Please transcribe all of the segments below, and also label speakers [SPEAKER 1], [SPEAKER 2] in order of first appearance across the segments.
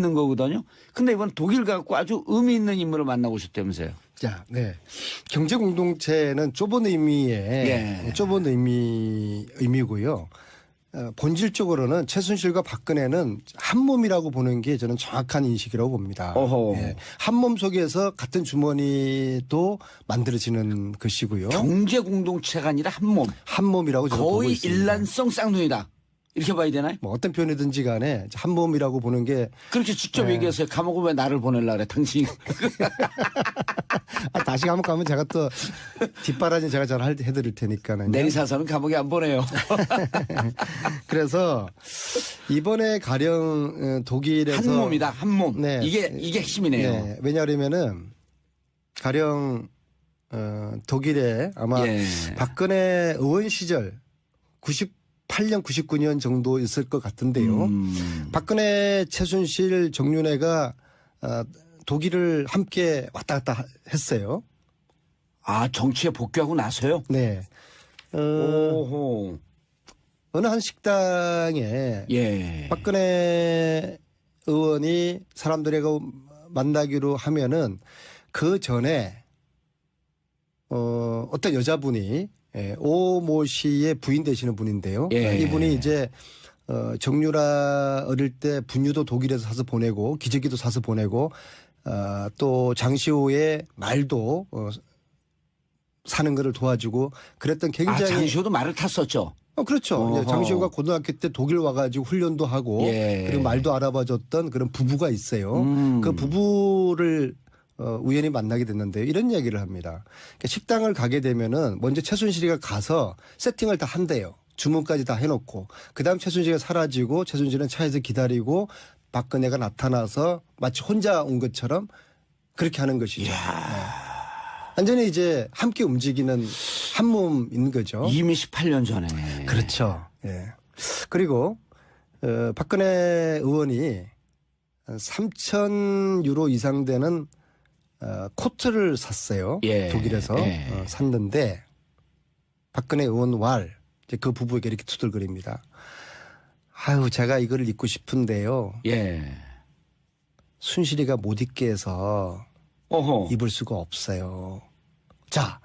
[SPEAKER 1] 있는 거거든요. 근데 이번 독일 가고 아주 의미 있는 인물을 만나오셨다면서요.
[SPEAKER 2] 자, 네. 경제 공동체는 좁은 의미의 좁은 의미고요. 본질적으로는 최순실과 박근혜는 한 몸이라고 보는 게 저는 정확한 인식이라고 봅니다. 예. 한 몸 속에서 같은 주머니도 만들어지는 것이고요.
[SPEAKER 1] 경제 공동체가 아니라 한 몸.
[SPEAKER 2] 한 몸이라고 저는 보고
[SPEAKER 1] 거의
[SPEAKER 2] 있습니다.
[SPEAKER 1] 일란성 쌍둥이다. 이렇게 봐야 되나요?
[SPEAKER 2] 뭐 어떤 표현이든지 간에 한 몸이라고 보는 게
[SPEAKER 1] 그렇게 직접 얘기해서 감옥을 왜 나를 보내려고 그래 당신이.
[SPEAKER 2] 다시 감옥 가면 제가 또 뒷바라지 제가 잘 해드릴 테니까는.
[SPEAKER 1] 내리사서는 감옥에 안 보내요.
[SPEAKER 2] 그래서 이번에 가령 독일에서
[SPEAKER 1] 한 몸이다. 한 몸.
[SPEAKER 2] 네.
[SPEAKER 1] 이게 핵심이네요.
[SPEAKER 2] 네. 왜냐하면은 가령 독일에 아마 박근혜 의원 시절 98년 99년 정도 있을 것 같은데요. 박근혜 최순실 정윤회가 독일을 함께 왔다 갔다 했어요.
[SPEAKER 1] 아, 정치에 복귀하고 나서요?
[SPEAKER 2] 네.
[SPEAKER 1] 오호.
[SPEAKER 2] 어느 한 식당에 박근혜 의원이 사람들하고 만나기로 하면은 그 전에 어떤 여자분이 오모 씨의 부인 되시는 분인데요. 이분이 이제 정유라 어릴 때 분유도 독일에서 사서 보내고 기저귀도 사서 보내고 또 장시호의 말도 사는 거를 도와주고 그랬던 굉장히
[SPEAKER 1] 장시호도 말을 탔었죠.
[SPEAKER 2] 그렇죠. 장시호가 고등학교 때 독일 와가지고 훈련도 하고 그리고 말도 알아봐줬던 그런 부부가 있어요. 그 부부를 우연히 만나게 됐는데요. 이런 이야기를 합니다. 그러니까 식당을 가게 되면은 먼저 최순실이가 가서 세팅을 다 한대요. 주문까지 다 해놓고 그다음 최순실이가 사라지고 최순실은 차에서 기다리고 박근혜가 나타나서 마치 혼자 온 것처럼 그렇게 하는 것이죠. 네. 완전히 이제 함께 움직이는 한 몸인 거죠.
[SPEAKER 1] 이미 18년 전에.
[SPEAKER 2] 그렇죠. 예. 그리고 박근혜 의원이 3,000유로 이상 되는 코트를 샀어요. 독일에서 샀는데 박근혜 의원 왈 그 부부에게 이렇게 투덜거립니다. 아유 제가 이거를 입고 싶은데요. 순실이가 못 입게 해서 입을 수가 없어요. 자,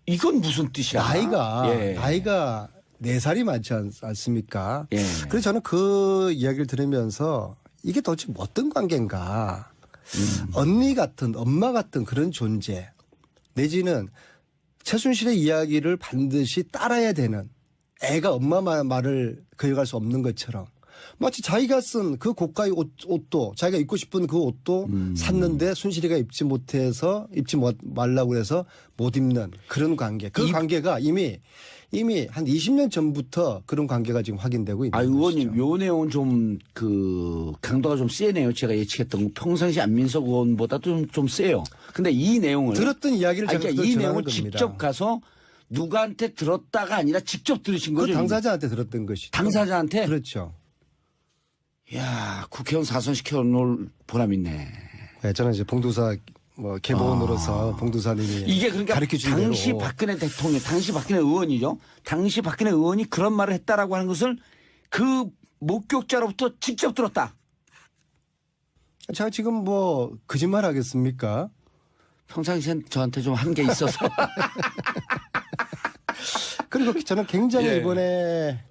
[SPEAKER 1] 이건 무슨 뜻이야?
[SPEAKER 2] 나이가 4살이 많지 않습니까? 그래서 저는 그 이야기를 들으면서 이게 도대체 어떤 관계인가. 언니 같은 엄마 같은 그런 존재 내지는 최순실의 이야기를 반드시 따라야 되는 애가 엄마 말을 거역할 수 없는 것처럼 마치 자기가 쓴 그 고가의 옷도 자기가 입고 싶은 그 옷도 샀는데 순실이가 입지 말라고 해서 못 입는 그런 관계. 그 관계가 이미 한 20년 전부터 그런 관계가 지금 확인되고 있는 거죠.
[SPEAKER 1] 의원님, 요 내용은 좀 강도가 좀 세네요. 제가 예측했던 거. 평상시 안민석 의원보다도 좀 세요. 근데 이 내용을
[SPEAKER 2] 들었던 이야기를 제가
[SPEAKER 1] 그러니까 이 내용을
[SPEAKER 2] 겁니다.
[SPEAKER 1] 직접 가서 누구한테 들었다가 아니라 직접 들으신 거죠?
[SPEAKER 2] 그 당사자한테 들었던 것이죠.
[SPEAKER 1] 당사자한테?
[SPEAKER 2] 그렇죠.
[SPEAKER 1] 이야, 국회의원 사선시켜 놓을 보람 있네.
[SPEAKER 2] 네, 저는 이제 봉도사 개보원으로서 봉도사님이
[SPEAKER 1] 이게 그러니까
[SPEAKER 2] 가르쳐준
[SPEAKER 1] 당시
[SPEAKER 2] 대로.
[SPEAKER 1] 박근혜 대통령, 당시 박근혜 의원이죠. 당시 박근혜 의원이 그런 말을 했다라고 하는 것을 그 목격자로부터 직접 들었다.
[SPEAKER 2] 제가 지금 거짓말 하겠습니까?
[SPEAKER 1] 평상시엔 저한테 좀 한 게 있어서.
[SPEAKER 2] 그리고 저는 굉장히 이번에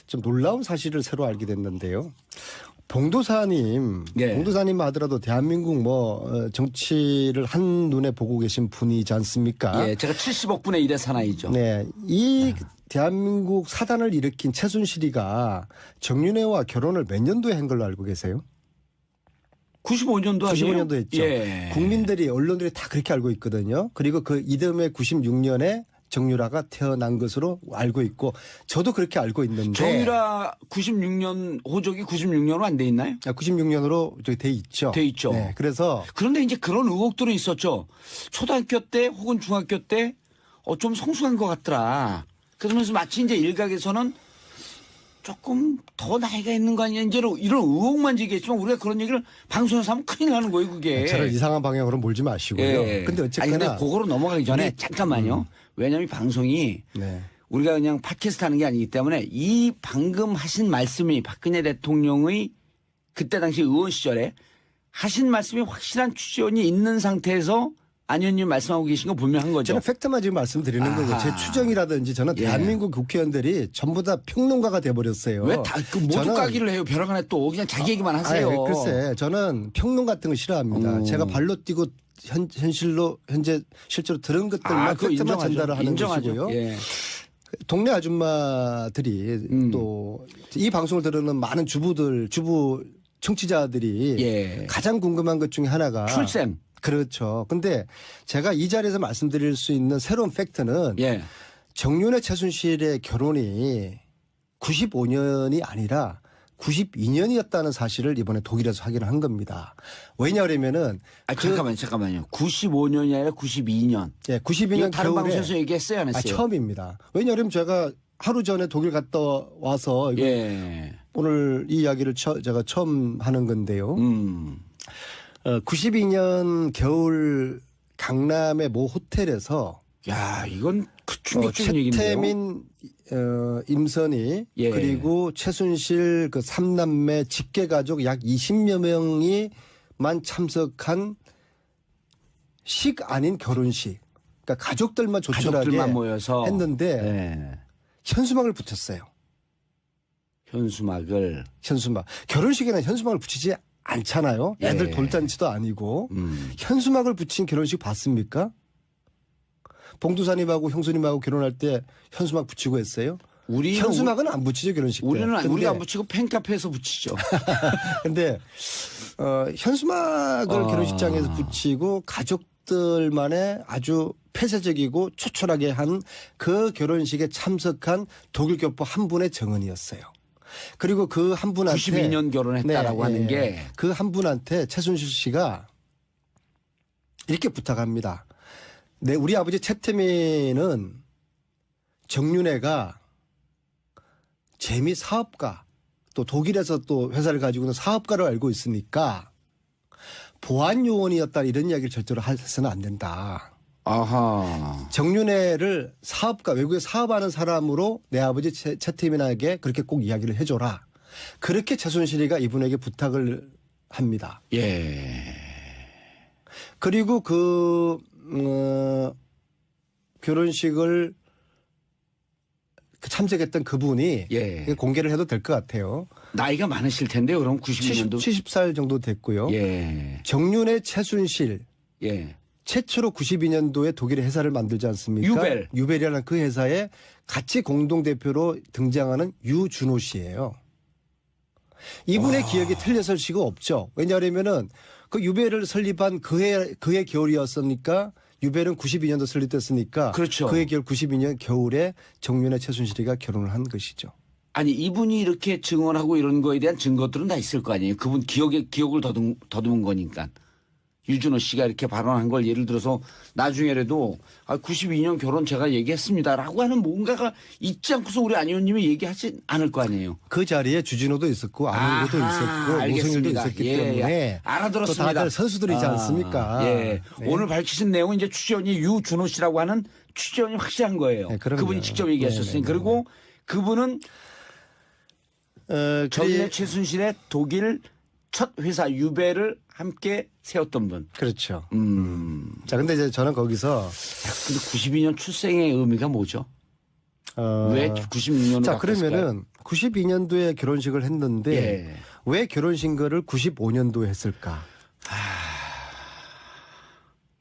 [SPEAKER 2] 좀 놀라운 사실을 새로 알게 됐는데요. 봉도사님 하더라도 대한민국 정치를 한눈에 보고 계신 분이지 않습니까?
[SPEAKER 1] 제가 70억 분의 1의 사나이죠.
[SPEAKER 2] 네. 이 대한민국 사단을 일으킨 최순실이가 정윤회와 결혼을 몇 년도에 한 걸로 알고 계세요?
[SPEAKER 1] 95년도
[SPEAKER 2] 95년도 했죠. 국민들이 언론들이 다 그렇게 알고 있거든요. 그리고 그 이듬해 96년에 정유라가 태어난 것으로 알고 있고 저도 그렇게 알고 있는데
[SPEAKER 1] 정유라 96년 호적이 96년으로 안 돼 있나요?
[SPEAKER 2] 96년으로 돼 있죠.
[SPEAKER 1] 돼 있죠.
[SPEAKER 2] 네, 그래서
[SPEAKER 1] 그런데 이제 그런 의혹들은 있었죠. 초등학교 때 혹은 중학교 때 좀 성숙한 것 같더라. 그러면서 마치 이제 일각에서는 조금 더 나이가 있는 거 아니냐 이제 이런 의혹만 제기했지만 우리가 그런 얘기를 방송에서 하면 큰일 나는 거예요 그게.
[SPEAKER 2] 저를 이상한 방향으로 몰지 마시고요. 근데 어쨌거나
[SPEAKER 1] 근데 그거로 넘어가기 전에 잠깐만요. 왜냐하면 방송이 우리가 그냥 팟캐스트 하는 게 아니기 때문에 이 방금 하신 말씀이 박근혜 대통령의 그때 당시 의원 시절에 하신 말씀이 확실한 추정이 있는 상태에서 안 의원님 말씀하고 계신 거 분명한 거죠.
[SPEAKER 2] 저는 팩트만 지금 말씀드리는
[SPEAKER 1] 아하.
[SPEAKER 2] 거고 제 추정이라든지 저는
[SPEAKER 1] 예.
[SPEAKER 2] 대한민국 국회의원들이 전부 다 평론가가 돼버렸어요.
[SPEAKER 1] 왜 다 그 모두
[SPEAKER 2] 저는-
[SPEAKER 1] 까기를 해요? 벼랑간에 또 그냥 자기 얘기만 하세요.
[SPEAKER 2] 아니, 글쎄 저는 평론 같은 거 싫어합니다. 제가 발로 뛰고 현실로 현재 실제로 들은 것들만
[SPEAKER 1] 그거
[SPEAKER 2] 팩트만
[SPEAKER 1] 인정하죠.
[SPEAKER 2] 전달을 하는
[SPEAKER 1] 인정하죠.
[SPEAKER 2] 것이고요.
[SPEAKER 1] 예.
[SPEAKER 2] 동네 아줌마들이 또 이 방송을 들으는 많은 주부 청취자들이
[SPEAKER 1] 예.
[SPEAKER 2] 가장 궁금한 것 중에 하나가
[SPEAKER 1] 출생.
[SPEAKER 2] 그렇죠. 근데 제가 이 자리에서 말씀드릴 수 있는 새로운 팩트는
[SPEAKER 1] 예.
[SPEAKER 2] 정윤회 최순실의 결혼이 95년이 아니라 92년이었다는 사실을 이번에 독일에서 확인을 한 겁니다. 왜냐하면은
[SPEAKER 1] 잠깐만요. 95년이 아니라 92년.
[SPEAKER 2] 예, 92년
[SPEAKER 1] 다른
[SPEAKER 2] 겨울에
[SPEAKER 1] 방송에서 얘기했어요, 안 했어요?
[SPEAKER 2] 처음입니다. 왜냐하면 제가 하루 전에 독일 갔다 와서 이거
[SPEAKER 1] 예.
[SPEAKER 2] 오늘 이 이야기를 제가 처음 하는 건데요. 92년 겨울 강남의 모 호텔에서
[SPEAKER 1] 야, 이건 그 충격적인 얘기인데요.
[SPEAKER 2] 최태민, 임선희
[SPEAKER 1] 예.
[SPEAKER 2] 그리고 최순실 그 3남매 직계 가족 약 20여 명이만 참석한 식 아닌 결혼식. 그러니까 가족들만 조촐하게
[SPEAKER 1] 가족들만 모여서
[SPEAKER 2] 했는데
[SPEAKER 1] 예.
[SPEAKER 2] 현수막을 붙였어요.
[SPEAKER 1] 현수막을.
[SPEAKER 2] 현수막. 결혼식에는 현수막을 붙이지 않잖아요. 애들
[SPEAKER 1] 예.
[SPEAKER 2] 돌잔치도 아니고. 현수막을 붙인 결혼식 봤습니까? 봉두사님하고 형수님하고 결혼할 때 현수막 붙이고 했어요? 현수막은 안 붙이죠, 결혼식 때.
[SPEAKER 1] 우리가 안 붙이고 팬카페에서 붙이죠.
[SPEAKER 2] 근데 현수막을 결혼식장에서 붙이고 가족들만의 아주 폐쇄적이고 초촐하게 한 그 결혼식에 참석한 독일 교포 한 분의 정언이었어요. 그리고 그 한 분한테
[SPEAKER 1] 92년 결혼했다라고 하는 게
[SPEAKER 2] 그 한 분한테 최순실 씨가 이렇게 부탁합니다. 네, 우리 아버지 최태민은 정윤회가 재미 사업가 또 독일에서 또 회사를 가지고 있는 사업가로 알고 있으니까 보안 요원이었다 이런 이야기를 절대로 해서는 안 된다.
[SPEAKER 1] 아하.
[SPEAKER 2] 정윤회를 사업가 외국에 사업하는 사람으로 내 아버지 최태민에게 그렇게 꼭 이야기를 해줘라. 그렇게 최순실이가 이분에게 부탁을 합니다.
[SPEAKER 1] 예.
[SPEAKER 2] 그리고 결혼식을 참석했던 그분이
[SPEAKER 1] 예.
[SPEAKER 2] 공개를 해도 될 것 같아요.
[SPEAKER 1] 나이가 많으실 텐데요. 그럼 92년도.
[SPEAKER 2] 70살 정도 됐고요.
[SPEAKER 1] 예.
[SPEAKER 2] 정윤회 최순실
[SPEAKER 1] 예.
[SPEAKER 2] 최초로 92년도에 독일의 회사를 만들지 않습니까? 유벨이라는 그 회사에 같이 공동대표로 등장하는 유준호 씨예요. 이분의 기억이 틀렸을 수가 없죠. 왜냐하면은 그 유벨을 설립한 그해 겨울이었으니까 유벨은 92년도 설립됐으니까
[SPEAKER 1] 그렇죠.
[SPEAKER 2] 그해 겨울 92년 겨울에 정윤회 최순실이가 결혼을 한 것이죠.
[SPEAKER 1] 아니 이분이 이렇게 증언하고 이런 거에 대한 증거들은 다 있을 거 아니에요. 그분 기억을 더듬은 거니까. 유준호 씨가 이렇게 발언한 걸 예를 들어서 나중에라도 92년 결혼 제가 얘기했습니다라고 하는 뭔가가 있지 않고서 우리 안 의원님이 얘기하지 않을 거 아니에요.
[SPEAKER 2] 그 자리에 주진호도 있었고 안우도 있었고
[SPEAKER 1] 알겠습니다.
[SPEAKER 2] 노승일도 있었기
[SPEAKER 1] 예,
[SPEAKER 2] 때문에
[SPEAKER 1] 알아들었습니다.
[SPEAKER 2] 또 다들 선수들이지 않습니까?
[SPEAKER 1] 예.
[SPEAKER 2] 네.
[SPEAKER 1] 오늘 밝히신 내용은 이제 취재원이 유준호 씨라고 하는 취재원이 확실한 거예요.
[SPEAKER 2] 네, 그럼요.
[SPEAKER 1] 그분이 직접 얘기하셨으니 그리고 그분은 정윤회 최순실의 독일 첫 회사 유벨을 함께 세웠던 분.
[SPEAKER 2] 그렇죠. 자, 근데 이제 저는 거기서
[SPEAKER 1] 근데 92년 출생의 의미가 뭐죠? 왜 96년으로
[SPEAKER 2] 자, 그러면은 92년도에 결혼식을 했는데
[SPEAKER 1] 예.
[SPEAKER 2] 왜 결혼식을 95년도에 했을까?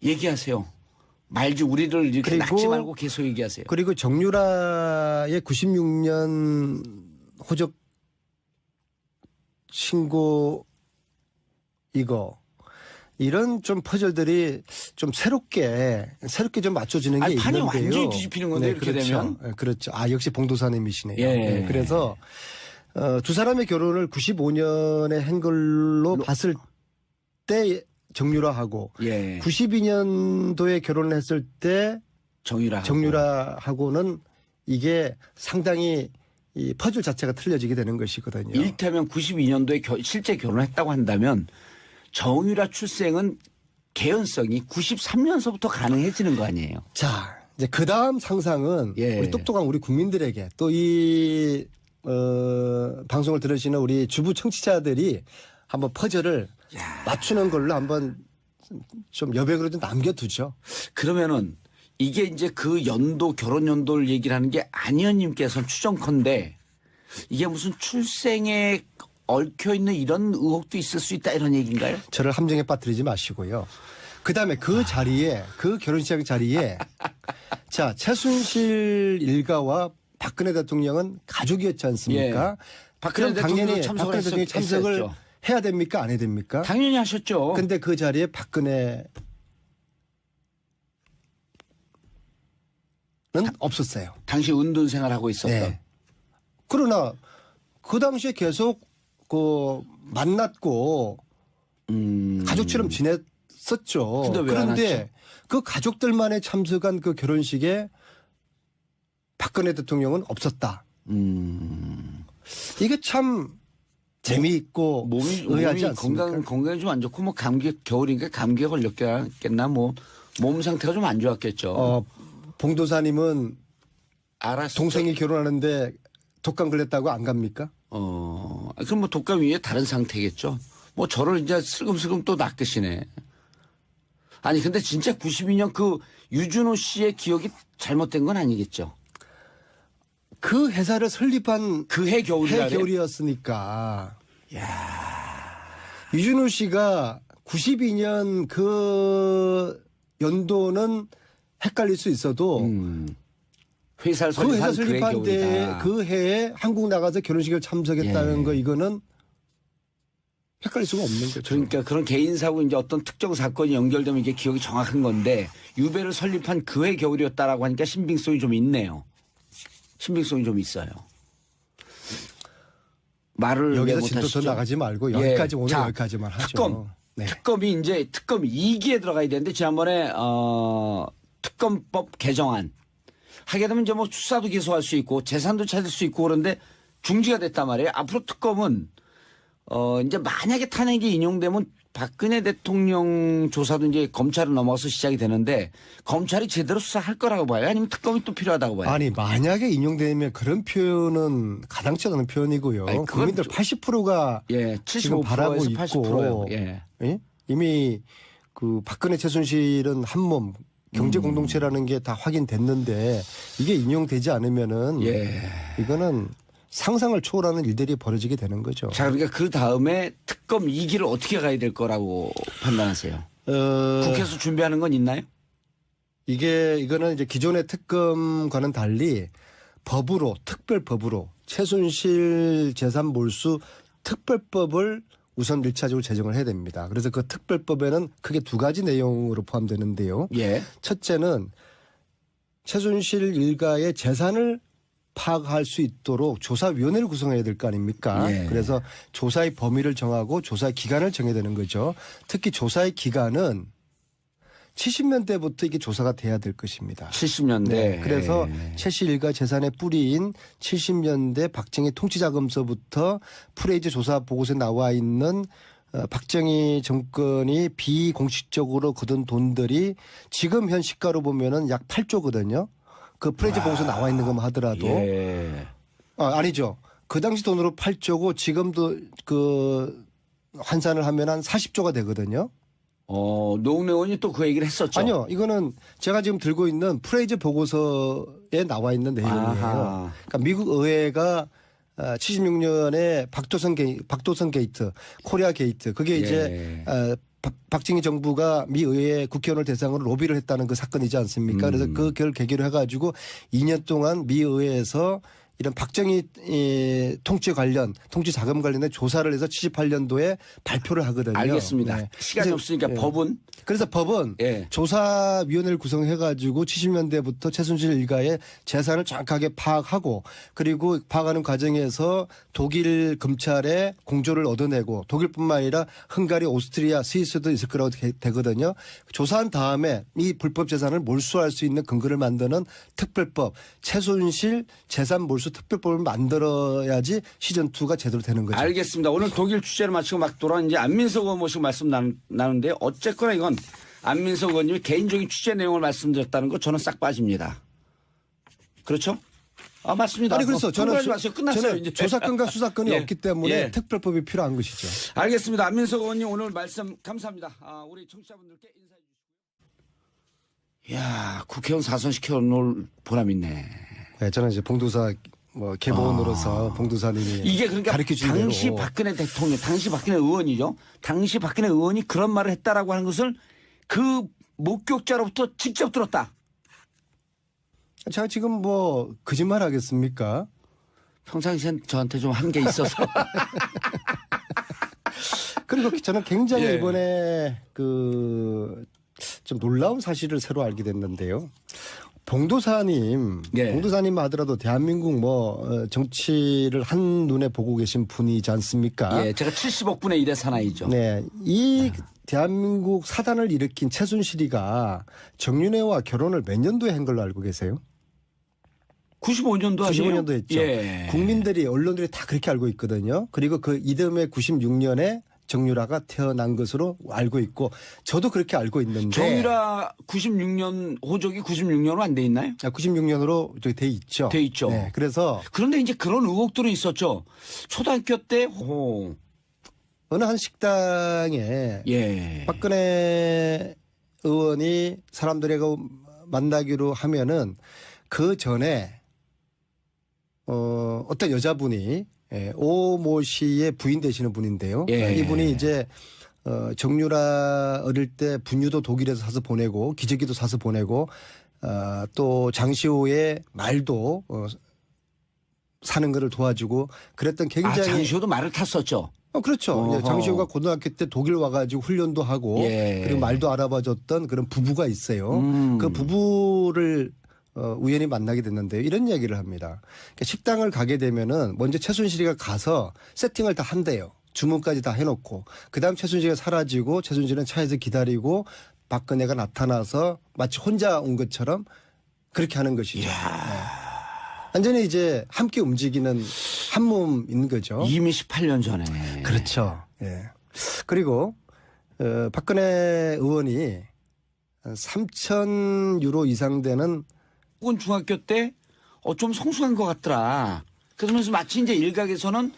[SPEAKER 1] 얘기하세요. 말지 우리를 이렇게
[SPEAKER 2] 그리고-
[SPEAKER 1] 낚지 말고 계속 얘기하세요.
[SPEAKER 2] 그리고 정유라의 96년 호적 신고 이런 좀 퍼즐들이 좀 새롭게 좀 맞춰지는 게
[SPEAKER 1] 아니, 판이
[SPEAKER 2] 있는데요.
[SPEAKER 1] 완전히 뒤집히는 건데 이렇게
[SPEAKER 2] 그렇죠.
[SPEAKER 1] 되면.
[SPEAKER 2] 네, 그렇죠. 역시 봉도사님이시네요.
[SPEAKER 1] 예.
[SPEAKER 2] 네, 그래서 두 사람의 결혼을 95년에 한 걸로 봤을 때 정유라하고
[SPEAKER 1] 예.
[SPEAKER 2] 92년도에 결혼을 했을 때 정유라하고는 이게 상당히 이 퍼즐 자체가 틀려지게 되는 것이거든요.
[SPEAKER 1] 일테면 92년도에 실제 결혼했다고 한다면 정유라 출생은 개연성이 93년서부터 가능해지는 거 아니에요?
[SPEAKER 2] 자, 이제 그 다음 상상은
[SPEAKER 1] 예.
[SPEAKER 2] 우리 똑똑한 우리 국민들에게 또 이 방송을 들으시는 우리 주부 청취자들이 한번 퍼즐을 맞추는 걸로 한번 좀 여백으로 좀 남겨두죠.
[SPEAKER 1] 그러면은 이게 이제 그 연도 결혼 연도를 얘기를 하는 게 안 의원님께서는 추정컨대 이게 무슨 출생에 얽혀 있는 이런 의혹도 있을 수 있다 이런 얘기인가요?
[SPEAKER 2] 저를 함정에 빠뜨리지 마시고요. 그다음에 그 자리에 그 결혼식 자리에 자 최순실 일가와 박근혜 대통령은 가족이었지 않습니까?
[SPEAKER 1] 박근혜 대통령이
[SPEAKER 2] 박근혜 대통령이 참석을 해야 됩니까? 안 해야 됩니까?
[SPEAKER 1] 당연히 하셨죠.
[SPEAKER 2] 근데 그 자리에 박근혜는 없었어요.
[SPEAKER 1] 당시 은둔 생활하고 있었던.
[SPEAKER 2] 네. 그러나 그 당시에 계속 그 만났고 가족처럼 지냈었죠.
[SPEAKER 1] 근데 왜 안
[SPEAKER 2] 그런데
[SPEAKER 1] 왔죠?
[SPEAKER 2] 그 가족들만에 참석한 그 결혼식에 박근혜 대통령은 없었다. 이게 참 재미있고
[SPEAKER 1] 몸이
[SPEAKER 2] 의아하지 않습니까?
[SPEAKER 1] 건강이 좀 안 좋고 뭐 감기 겨울이니까 감기에 걸렸겠나 뭐 몸 상태가 좀 안 좋았겠죠.
[SPEAKER 2] 봉도사님은
[SPEAKER 1] 알았어.
[SPEAKER 2] 동생이 결혼하는데 독감 걸렸다고 안 갑니까?
[SPEAKER 1] 그럼 뭐 독감 위에 다른 상태겠죠. 뭐 저를 이제 슬금슬금 또 낚으시네. 아니 근데 진짜 92년 그 유준호 씨의 기억이 잘못된 건 아니겠죠.
[SPEAKER 2] 그 회사를 설립한
[SPEAKER 1] 그 해 겨울이라.
[SPEAKER 2] 겨울이었으니까. 유준호 씨가 92년 그 연도는 헷갈릴 수 있어도
[SPEAKER 1] 회사를
[SPEAKER 2] 그 회사
[SPEAKER 1] 설립한 그 해
[SPEAKER 2] 설립한 때
[SPEAKER 1] 겨울이다.
[SPEAKER 2] 그 해에 한국 나가서 결혼식을 참석했다는 거 이거는 헷갈릴 수가 없는 거죠.
[SPEAKER 1] 그러니까 그런 개인사고 이제 어떤 특정 사건이 연결되면 이게 기억이 정확한 건데 유배를 설립한 그 해 겨울이었다라고 하니까 신빙성이 좀 있네요. 신빙성이 좀 있어요. 말을
[SPEAKER 2] 여기서
[SPEAKER 1] 왜
[SPEAKER 2] 진도 더
[SPEAKER 1] 못하시죠?
[SPEAKER 2] 나가지 말고 여기까지 오늘
[SPEAKER 1] 자,
[SPEAKER 2] 여기까지만 하죠.
[SPEAKER 1] 특검.
[SPEAKER 2] 네.
[SPEAKER 1] 특검이 이제 특검 2기에 들어가야 되는데 지난번에 특검법 개정안 하게 되면 이제 뭐 수사도 기소할 수 있고 재산도 찾을 수 있고 그런데 중지가 됐단 말이에요. 앞으로 특검은 이제 만약에 탄핵이 인용되면 박근혜 대통령 조사도 이제 검찰로 넘어가서 시작이 되는데 검찰이 제대로 수사할 거라고 봐요? 아니면 특검이 또 필요하다고 봐요?
[SPEAKER 2] 아니 만약에 인용되면 그런 표현은 가당치 않은 표현이고요.
[SPEAKER 1] 아니, 그건
[SPEAKER 2] 국민들
[SPEAKER 1] 좀-
[SPEAKER 2] 80%가
[SPEAKER 1] 예,
[SPEAKER 2] 지금
[SPEAKER 1] 75%에서
[SPEAKER 2] 바라고
[SPEAKER 1] 80%예요.
[SPEAKER 2] 있고
[SPEAKER 1] 예.
[SPEAKER 2] 예? 이미 그 박근혜 최순실은 한몸 경제 공동체라는 게 다 확인됐는데 이게 인용되지 않으면은
[SPEAKER 1] 예.
[SPEAKER 2] 이거는 상상을 초월하는 일들이 벌어지게 되는 거죠.
[SPEAKER 1] 자, 그러니까 그 다음에 특검 2기를 어떻게 가야 될 거라고 판단하세요? 국회에서 준비하는 건 있나요?
[SPEAKER 2] 이거는 이제 기존의 특검과는 달리 법으로 특별법으로 최순실 재산 몰수 특별법을 우선 1차적으로 제정을 해야 됩니다. 그래서 그 특별법에는 크게 두 가지 내용으로 포함되는데요.
[SPEAKER 1] 예.
[SPEAKER 2] 첫째는 최순실 일가의 재산을 파악할 수 있도록 조사위원회를 구성해야 될 거 아닙니까?
[SPEAKER 1] 예.
[SPEAKER 2] 그래서 조사의 범위를 정하고 조사의 기간을 정해야 되는 거죠. 특히 조사의 기간은 70년대부터 이게 조사가 돼야 될 것입니다.
[SPEAKER 1] 70년대.
[SPEAKER 2] 네. 그래서
[SPEAKER 1] 예.
[SPEAKER 2] 최씨 일가 재산의 뿌리인 70년대 박정희 통치자금서부터 프레이즈 조사 보고서에 나와 있는 박정희 정권이 비공식적으로 거둔 돈들이 지금 현 시가로 보면은 약 8조거든요. 그 프레이즈 보고서 나와 있는 것만 하더라도
[SPEAKER 1] 예.
[SPEAKER 2] 아니죠. 그 당시 돈으로 8조고 지금도 그 환산을 하면 한 40조가 되거든요.
[SPEAKER 1] 노웅래 의원이 또 그 얘기를 했었죠.
[SPEAKER 2] 아니요. 이거는 제가 지금 들고 있는 프레이즈 보고서에 나와 있는 내용이에요.
[SPEAKER 1] 아하.
[SPEAKER 2] 그러니까 미국 의회가 76년에 박도선 게이트, 코리아 게이트 그게 이제 박정희 정부가 미 의회 국회의원을 대상으로 로비를 했다는 그 사건이지 않습니까? 그래서 그걸 계기로 해가지고 2년 동안 미 의회에서 이런 박정희 통치 자금 관련된 조사를 해서 78년도에 발표를 하거든요.
[SPEAKER 1] 알겠습니다.
[SPEAKER 2] 네.
[SPEAKER 1] 시간이
[SPEAKER 2] 그래서,
[SPEAKER 1] 없으니까
[SPEAKER 2] 예.
[SPEAKER 1] 법은
[SPEAKER 2] 그래서 법은
[SPEAKER 1] 예.
[SPEAKER 2] 조사위원회를 구성해가지고 70년대부터 최순실 일가의 재산을 정확하게 파악하고 그리고 파악하는 과정에서 독일 검찰의 공조를 얻어내고 독일뿐만 아니라 헝가리, 오스트리아, 스위스도 있을 거라고 되거든요. 조사한 다음에 이 불법 재산을 몰수할 수 있는 근거를 만드는 특별법, 최순실 재산 몰수 특별법을 만들어야지 시즌2가 제대로 되는 거죠.
[SPEAKER 1] 알겠습니다. 오늘 독일 취재를 마치고 막 돌아온 이제 안민석 의원 모시고 말씀 나누는데 어쨌거나 이건 안민석 의원님이 개인적인 취재 내용을 말씀드렸다는 거 저는 싹 빠집니다. 그렇죠? 아, 맞습니다.
[SPEAKER 2] 아니 그래서
[SPEAKER 1] 통과하지 마세요. 끝났어요.
[SPEAKER 2] 저는
[SPEAKER 1] 이제.
[SPEAKER 2] 조사권과 수사권이
[SPEAKER 1] 예.
[SPEAKER 2] 없기 때문에
[SPEAKER 1] 예.
[SPEAKER 2] 특별법이 필요한 것이죠.
[SPEAKER 1] 알겠습니다. 안민석 의원님 오늘 말씀 감사합니다. 우리 청취자분들께 인사해 주시고요. 이야, 국회의원 4선 시켜놓을 보람 있네.
[SPEAKER 2] 네, 저는 이제 봉도사 개보원으로서 봉도사님이
[SPEAKER 1] 이게 그러니까
[SPEAKER 2] 가르쳐준
[SPEAKER 1] 당시
[SPEAKER 2] 대로
[SPEAKER 1] 박근혜 대통령, 당시 박근혜 의원이죠. 당시 박근혜 의원이 그런 말을 했다라고 하는 것을 그 목격자로부터 직접 들었다.
[SPEAKER 2] 제가 지금 뭐 거짓말 하겠습니까?
[SPEAKER 1] 평상시엔 저한테 좀 한 게 있어서.
[SPEAKER 2] 그리고 저는 굉장히
[SPEAKER 1] 예.
[SPEAKER 2] 이번에 좀 놀라운 사실을 새로 알게 됐는데요. 봉도사님 하더라도 대한민국 정치를 한눈에 보고 계신 분이지 않습니까?
[SPEAKER 1] 예, 제가 70억분의 1의 사나이죠.
[SPEAKER 2] 네. 이 대한민국 사단을 일으킨 최순실이가 정윤회와 결혼을 몇 년도에 한 걸로 알고 계세요?
[SPEAKER 1] 95년도 아니에요?
[SPEAKER 2] 95년도 했죠.
[SPEAKER 1] 예.
[SPEAKER 2] 국민들이 언론들이 다 그렇게 알고 있거든요. 그리고 그 이듬해 96년에 정유라가 태어난 것으로 알고 있고 저도 그렇게 알고 있는데
[SPEAKER 1] 정유라 96년 호적이 96년으로 안 돼 있나요?
[SPEAKER 2] 96년으로 돼 있죠.
[SPEAKER 1] 돼 있죠.
[SPEAKER 2] 네, 그래서
[SPEAKER 1] 그런데 이제 그런 의혹들은 있었죠. 초등학교 때
[SPEAKER 2] 어느 한 식당에
[SPEAKER 1] 예.
[SPEAKER 2] 박근혜 의원이 사람들하고 만나기로 하면은 그 전에 어떤 여자분이 오모 씨의 부인 되시는 분인데요.
[SPEAKER 1] 예.
[SPEAKER 2] 이분이 이제 정유라 어릴 때 분유도 독일에서 사서 보내고 기저귀도 사서 보내고 또 장시호의 말도 사는 거를 도와주고 그랬던 굉장히
[SPEAKER 1] 장시호도 말을 탔었죠.
[SPEAKER 2] 그렇죠. 장시호가 고등학교 때 독일 와가지고 훈련도 하고 그리고 말도 알아봐줬던 그런 부부가 있어요. 그 부부를 우연히 만나게 됐는데요. 이런 이야기를 합니다. 그러니까 식당을 가게 되면은 먼저 최순실이가 가서 세팅을 다 한대요. 주문까지 다 해놓고 그다음 최순실이가 사라지고 최순실은 차에서 기다리고 박근혜가 나타나서 마치 혼자 온 것처럼 그렇게 하는 것이죠. 네. 완전히 이제 함께 움직이는 한 몸인 거죠.
[SPEAKER 1] 이미 18년 전에.
[SPEAKER 2] 그렇죠. 예. 그리고 박근혜 의원이 3,000유로 이상 되는
[SPEAKER 1] 혹은 중학교 때 좀 성숙한 것 같더라. 그러면서 마치 이제 일각에서는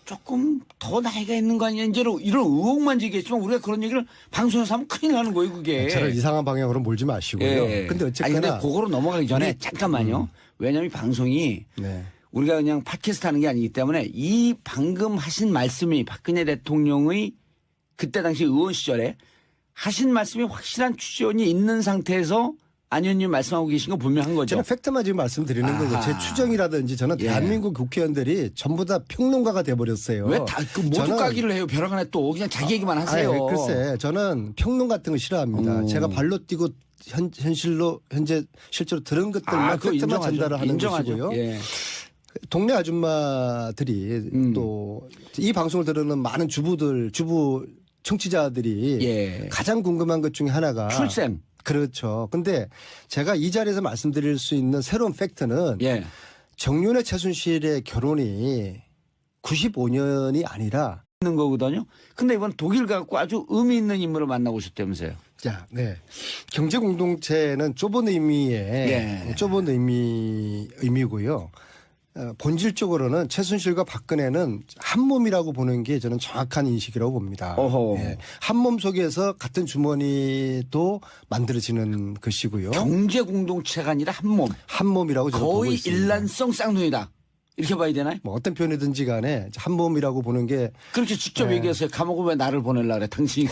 [SPEAKER 1] 조금 더 나이가 있는 거 아니냐 이제 이런 의혹만 제기했지만 우리가 그런 얘기를 방송에서 하면 큰일 나는 거예요 그게.
[SPEAKER 2] 저를 이상한 방향으로 몰지 마시고요.
[SPEAKER 1] 예.
[SPEAKER 2] 근데 어쨌거나.
[SPEAKER 1] 아니 근데 그거로 넘어가기 전에 잠깐만요. 왜냐하면 이 방송이
[SPEAKER 2] 네.
[SPEAKER 1] 우리가 그냥 팟캐스트 하는 게 아니기 때문에 이 방금 하신 말씀이 박근혜 대통령의 그때 당시 의원 시절에 하신 말씀이 확실한 추정이 있는 상태에서 안 의원님 말씀하고 계신 거 분명한 거죠.
[SPEAKER 2] 저는 팩트만 지금 말씀드리는 거고 제 추정이라든지 저는 대한민국 국회의원들이 전부 다 평론가가 돼버렸어요.
[SPEAKER 1] 왜 다 그 모두 까기를 해요? 벼랑간에 또 그냥 자기 얘기만 하세요.
[SPEAKER 2] 글쎄 저는 평론 같은 거 싫어합니다. 제가 발로 뛰고 현재 실제로 들은 것들만 팩트만 전달을 하는 것이고요.
[SPEAKER 1] 예.
[SPEAKER 2] 동네 아줌마들이 또 이 방송을 들으는 많은 주부 청취자들이 가장 궁금한 것 중에 하나가
[SPEAKER 1] 출생.
[SPEAKER 2] 그렇죠. 근데 제가 이 자리에서 말씀드릴 수 있는 새로운 팩트는 정윤회 최순실의 결혼이 95년이 아니라
[SPEAKER 1] 있는 거거든요. 근데 이번 독일 가고 아주 의미 있는 인물을 만나고 오셨다면서요.
[SPEAKER 2] 자, 네. 경제 공동체는 좁은 의미의 좁은 의미고요. 본질적으로는 최순실과 박근혜는 한 몸이라고 보는 게 저는 정확한 인식이라고 봅니다. 예. 한 몸 속에서 같은 주머니도 만들어지는 것이고요.
[SPEAKER 1] 경제 공동체가 아니라 한 몸.
[SPEAKER 2] 한 몸이라고 저는 보고
[SPEAKER 1] 거의
[SPEAKER 2] 있습니다.
[SPEAKER 1] 일란성 쌍둥이다. 이렇게 봐야 되나요?
[SPEAKER 2] 뭐 어떤 표현이든지 간에 한 몸이라고 보는 게
[SPEAKER 1] 그렇게 직접 얘기해서 감옥을 왜 나를 보내려고 그래 당신이.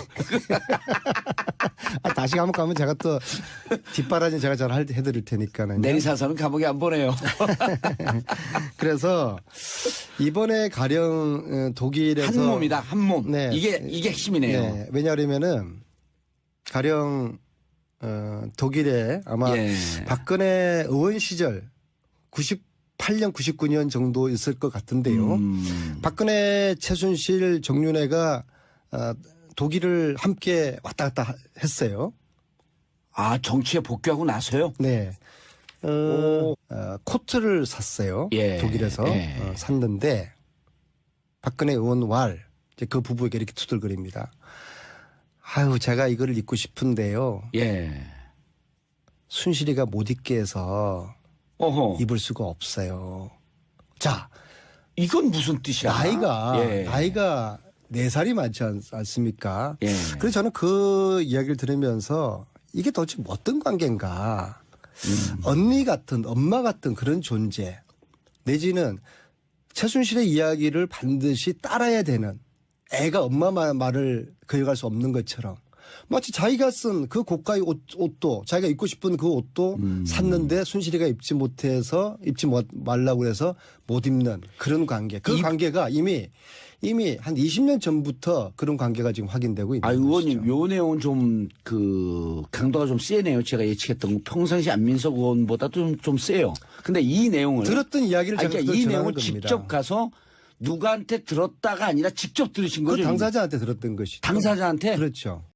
[SPEAKER 2] 다시 감옥 가면 제가 또 뒷바라지 제가 잘 해드릴 테니까는.
[SPEAKER 1] 내리사서는 감옥에 안 보내요.
[SPEAKER 2] 그래서 이번에 가령 독일에서
[SPEAKER 1] 한 몸이다. 한 몸.
[SPEAKER 2] 네.
[SPEAKER 1] 이게 핵심이네요.
[SPEAKER 2] 네. 왜냐하면은 가령 독일에 아마 박근혜 의원 시절 98년 99년 정도 있을 것 같은데요. 박근혜 최순실 정윤회가 독일을 함께 왔다 갔다 했어요.
[SPEAKER 1] 아, 정치에 복귀하고 나서요?
[SPEAKER 2] 네. 코트를 샀어요. 독일에서 샀는데 박근혜 의원 이제 그 부부에게 이렇게 투덜거립니다. 아유, 제가 이거를 입고 싶은데요. 순실이가 못 입게 해서
[SPEAKER 1] 어허.
[SPEAKER 2] 입을 수가 없어요. 자,
[SPEAKER 1] 이건 무슨 뜻이야?
[SPEAKER 2] 나이가 4살이 많지 않습니까?
[SPEAKER 1] 예.
[SPEAKER 2] 그래서 저는 그 이야기를 들으면서 이게 도대체 어떤 관계인가. 언니 같은, 엄마 같은 그런 존재 내지는 최순실의 이야기를 반드시 따라야 되는 애가 엄마 말을 거역할 수 없는 것처럼 마치 자기가 쓴 그 고가의 옷도 자기가 입고 싶은 그 옷도 샀는데 순실이가 입지 말라고 해서 못 입는 그런 관계. 그 관계가 이미 한 20년 전부터 그런 관계가 지금 확인되고 있는 거죠.
[SPEAKER 1] 의원님, 요 내용은 좀 강도가 좀 세네요. 제가 예측했던 거. 평상시 안민석 의원보다도 좀 세요. 근데 이 내용을
[SPEAKER 2] 들었던 이야기를 제가
[SPEAKER 1] 그러니까 이 내용을
[SPEAKER 2] 겁니다.
[SPEAKER 1] 직접 가서 누구한테 들었다가 아니라 직접 들으신
[SPEAKER 2] 그
[SPEAKER 1] 거죠?
[SPEAKER 2] 당사자한테 들었던 것이죠.
[SPEAKER 1] 당사자한테?
[SPEAKER 2] 그렇죠.